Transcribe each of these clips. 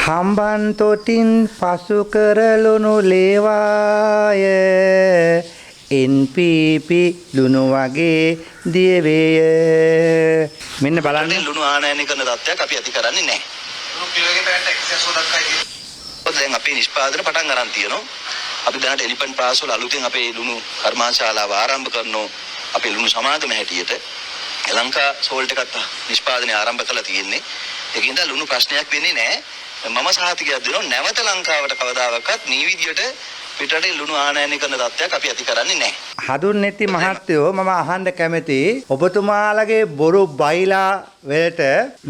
හම්බන්තොටින් පසු කරලුණු ලේවාය NPP ලුණු වගේ දියවේය. මෙන්න බලන්න ලුණු ආනයනය කරන තත්ත්වයක් අපි ඇති කරන්නේ නැහැ. ලුණු කිලෝගේ පැයට 180ක් දැන් අපි නිෂ්පාදන පටන් ගන්න තියෙනවා. අපි දැනට එලිපන් පාස් වල අලුතෙන් අපේ ලුණු කර්මාශාලාව ආරම්භ කරනවා. අපේ ලුණු සමාගම හැටියට ලංකා සෝල්ට් එකත් නිෂ්පාදනය ආරම්භ කළා තියෙන්නේ. ඒකින්ද ලුණු ප්‍රශ්නයක් වෙන්නේ නැහැ. මම සහතිකයක් දෙනවා නැවත ලංකාවට කවදාවත් මේ විදියට පිටරට ලුණු ආනයනය කරන තත්ත්වයක් අපි ඇති කරන්නේ නැහැ. හඳුන්නැති මහත්තයෝ මම අහන්න කැමති ඔබතුමාලගේ බොරු බයිලා වලට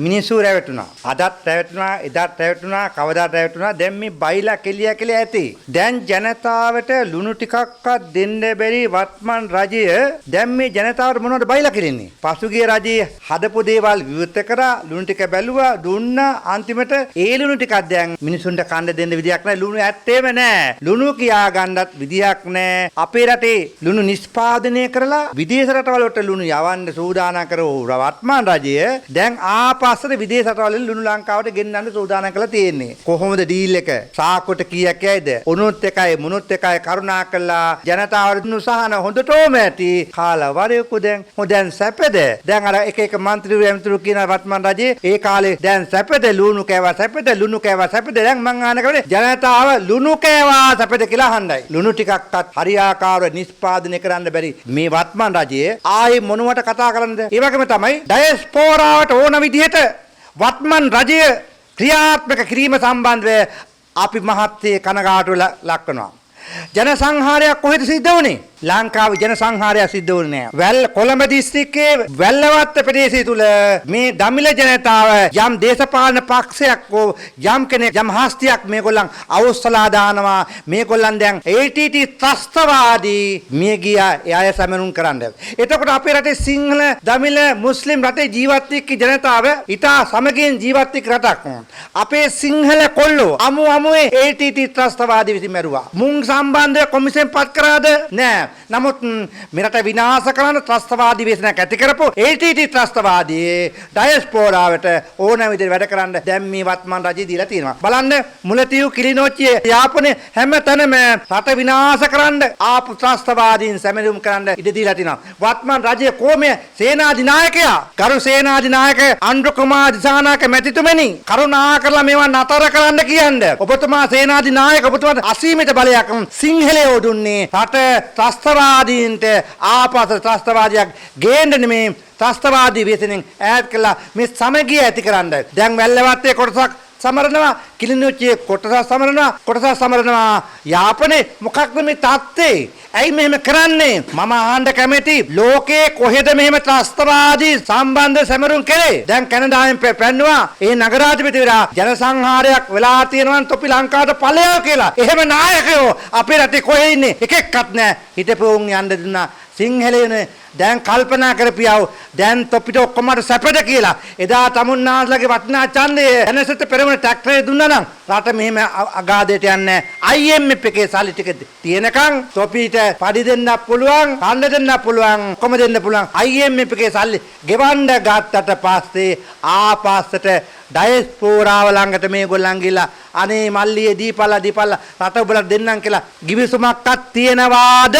මිනිස්සු රැවටුණා. අදත් රැවටුණා, එදත් රැවටුණා, කවදාත් රැවටුණා. දැන් මේ බයිලා කෙලිය කියලා ඇති. දැන් ජනතාවට ලුණු ටිකක්වත් දෙන්න බැරි වත්මන් රජය දැන් මේ ජනතාවට මොනවද බයිලා කෙලින්නේ? පසුගිය රජයේ හදපු දේවල් විවෘත කරා, ලුණු ටික බැලුවා, දුන්නා. අන්තිමට ඒ ලුණු ටිකක් දැන් මිනිසුන්ට කන්න දෙන්න විදියක් නැහැ. ලුණු ඇත්තේම නැහැ. ලුණු කියා ගන්නත් විදියක් නැහැ. අපේ රටේ ලුණු නිෂ්පාදනය කරලා විදේශ රටවල වලට ලුණු යවන්න සූදානම් කරව වත්මන් රජය දැන් ආපස්සට විදේශ රටවල ලුණු ලංකාවට ගෙන්නන්න සූදානම් කරලා තියෙන්නේ. කොහොමද ඩීල් එක? සාක්කුවට කීයක් යයිද? උණුත් එකයි මුණුත් එකයි කරුණා කළා ජනතාවට උසහන හොඳටම ඇති. කාලා වරයකු දැන් සැපද? දැන් අර එක එක മന്ത്രിවරු ඇමතිවරු කියන වත්මන් රජේ ඒ කාලේ දැන් සැපද ලුණු කෑවා සැපද ලුණු කෑවා සැපද දැන් මං අහන කරේ ජනතාව ලුණු කෑවා සැපද කියලා අහන්නයි. ලුණු ටිකක්වත් හරියාකාරව නිෂ්පාදනය කරන්න බැරි මේ වත්මන් රජයේ ආයේ මොනවට කතා කරන්නද? ඒ වගේම තමයි ඩයස්පෝරාවට ඕන විදිහට වත්මන් රජය ක්‍රියාත්මක කිරීම සම්බන්ධව අපි මහත්යේ කනගාටු ලක් කරනවා. ජන සංහාරයක් කොහෙද සිද්ධ වුනේ? ලංකාවේ ජන සංහාරයක් සිද්ධ වුණේ නැහැ. කොළඹ දිස්ත්‍රික්කයේ වැල්ලවත්ත ප්‍රදේශය තුල මේ දමිළ ජනතාව යම් දේශපාලන පක්ෂයක් යම් කෙනෙක් යම් හස්තියක් මේගොල්ලන් අවුස්සලා දානවා. මේගොල්ලන් දැන් ATT ත්‍රස්තවාදී මිය ගියා ඒ අය සමනුම් කරන්න. එතකොට අපේ රටේ සිංහල දමිළ මුස්ලිම් රටේ ජීවත් වෙච්ච ජනතාව ඉතා සමගින් ජීවත් වෙච්ච රටක්. අපේ සිංහල කොල්ලෝ අමුවේ ATT ත්‍රස්තවාදී විසින් මැරුවා. මුං සම්බන්ධ කොමිසම් පත් කරාද? නෑ. නමුත් මෙරට විනාශ කරන ත්‍රස්තවාදී වේසනයක් ඇති කරපු ATT ත්‍රස්තවාදී ඩයස්පෝරාවට ඕන විදිහට වැඩ කරන්න දැන් මේ වත්මන් රජය දීලා තියෙනවා. බලන්න මුලතිව් කිලිනොච්චිය යාපනයේ හැමතැනම රට විනාශ කරන්න ආපු ත්‍රස්තවාදීන් සැමරුම් කරන්න ඉඩ දීලා තියෙනවා. වත්මන් රජයේ කොමේ සේනාධිනායකයා ගරු සේනාධිනායක අන්ඩ්‍රු කුමාර දිසානායක මැතිතුමනි කරුණා කරලා මේවා නතර කරන්න කියන්න. ඔබතුමා සේනාධිනායක ඔබතුමාට අසීමිත බලයක් සිංහලයෝ දුන්නේ රට ත්‍රස්තවාදීන්ට ආපස්සට ත්‍රස්තවාදයක් ගේන්න නෙමේ ත්‍රස්තවාදී වේසනෙන් ඈත් කළා මේ සමගිය ඇතිකරන්න. දැන් වැල්ලවත්තේ කොටසක් සමරනවා, කිලිනොච්චියේ කොටසක් සමරනවා. යාපනයේ මොකක්ද මේ තාත්තේ? ඇයි මෙහෙම කරන්නේ? මම අහන්න කැමති ලෝකේ කොහෙද මෙහෙම ත්‍රස්තවාදී සම්බන්ධ සැමරුම් කරේ? දැන් කැනඩාවෙන් පැන්නුවා ඒ නගරාධිපතිවරයා ජන සංහාරයක් වෙලා තියෙනවා නම් තොපි ලංකාවට ඵලයෝ කියලා. එහෙම නායකයෝ අපේ රටේ කොහෙ ඉන්නේ? එකෙක්වත් නැහැ. හිටපොන් යන්න දුන්නා. සිංහලයනේ දැන් කල්පනා කරපියව දැන් තොපිට ඔක්කොමට සැපද කියලා. එදා තමුන්නාස්ලගේ වටිනා ඡන්දය එනසෙත් පෙරමුණ ට්‍රැක්ටරේ දුන්නා නම් රට මෙහෙම අගාධයට යන්නේ නැහැ. IMF එකේ සල්ලි ටික තියෙනකන් තොපිට පඩි දෙන්න පුළුවන්, කන්න දෙන්න පුළුවන්, කොම දෙන්න පුළුවන්. IMF එකේ සල්ලි ගෙවන්න ගත්තට පස්සේ ආපස්සට ඩයස්පෝරාව ළඟට මේගොල්ලන් ගිහලා අනේ මල්ලියේ දීපල්ලා රට ඔබලා දෙන්නම් කියලා ගිවිසුමක්වත් තියනවාද?